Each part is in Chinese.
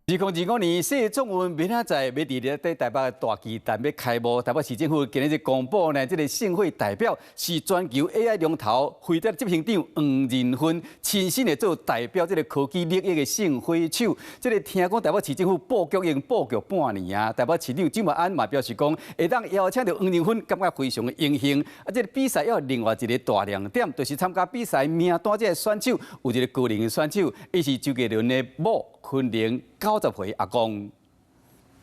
2025年世总运明仔载要伫咧台北大巨蛋要开幕，台北市政府今日公布呢，这个盛会代表是全球 AI 龙头飞碟执行长黄仁勋亲身来做代表，这个科技领域的盛会手。这个听讲台北市政府布局已经布局半年啊，台北市长郑万安嘛表示讲，会当邀请到黄仁勋，感觉非常的荣幸。啊，这个比赛要另外一个大亮点，就是参加比赛名单这个选手有一个高龄的选手，伊是周杰伦的某昆凌90岁阿公。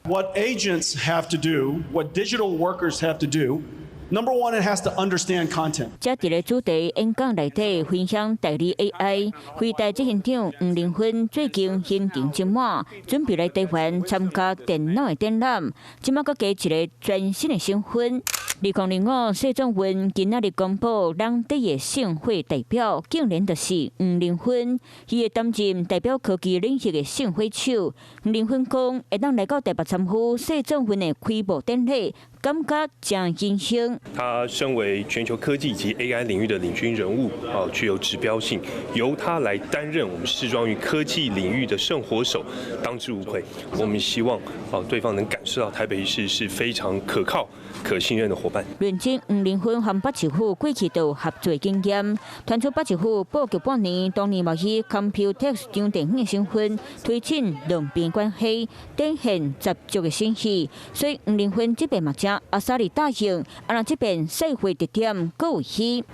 What agents have to do, what digital workers have to do, number one, it has to understand content. 在这个主题演讲内底分享代理 AI， 飞碟执行长黄仁勋最近行程真满，准备来台湾参加电脑的展览，即马佮加一个全新的身份。2005世总运今仔日公布，人第一盛会代表竟然就是黄仁勋，伊会担任代表科技领域的盛会手。黄仁勋讲，会当来到台北参与世总运的开幕典礼，感觉真荣幸。他身为全球科技以及 AI 领域的领军人物，具有指标性，由他来担任我们世庄于科技领域的圣火手，当之无愧。我们希望对方能感受到台北市是非常可靠、可信任的伙伴。论证黄仁勋和北市府过去都有合作经验，传出北市府布局半年，当年嘛以 Computex 张电影的身份推进两边关系，展现十足的诚意。所以黄仁勋这边嘛正阿萨里大型，啊，这边社会特点各有戏。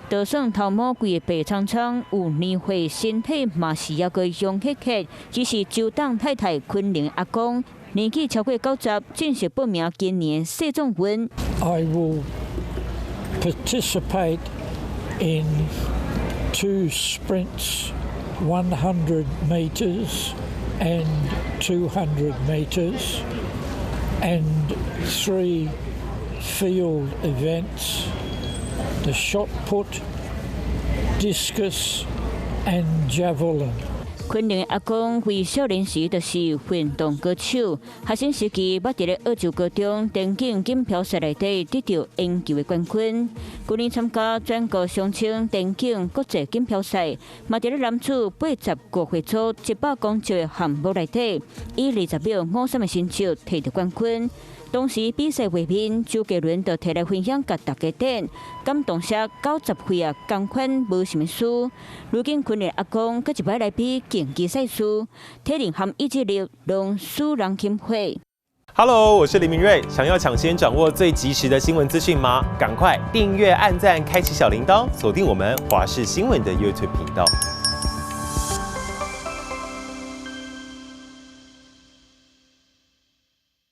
就算头毛规个白苍苍，有年岁身体嘛是要个勇气克，只是周董太太昆凌阿公。年纪超过90，正式报名今年世总运。I will participate in 2 sprints, 100 metres and 200 metres, and 3 field events: the shot put, discus, and javelin. 昆凌阿公为少年时就是运动歌手，学生时期捌伫咧澳洲高中田径锦标赛内底得到研究的冠军。去年参加全国双青田径国际锦标赛，嘛伫咧男子80个会组100公尺的项目内底，以20秒53的成绩摕到冠军。当时比赛画面，周杰伦就摕来分享，甲大家点感动说90岁啊，同款无什么事。如今昆凌阿公佮一摆来比竞技赛事，体能和意志力拢输人钦佩。Hello， 我是林明瑞。想要抢先掌握最及时的新闻资讯吗？赶快订阅、按赞、开启小铃铛，锁定我们华视新闻的 YouTube 频道。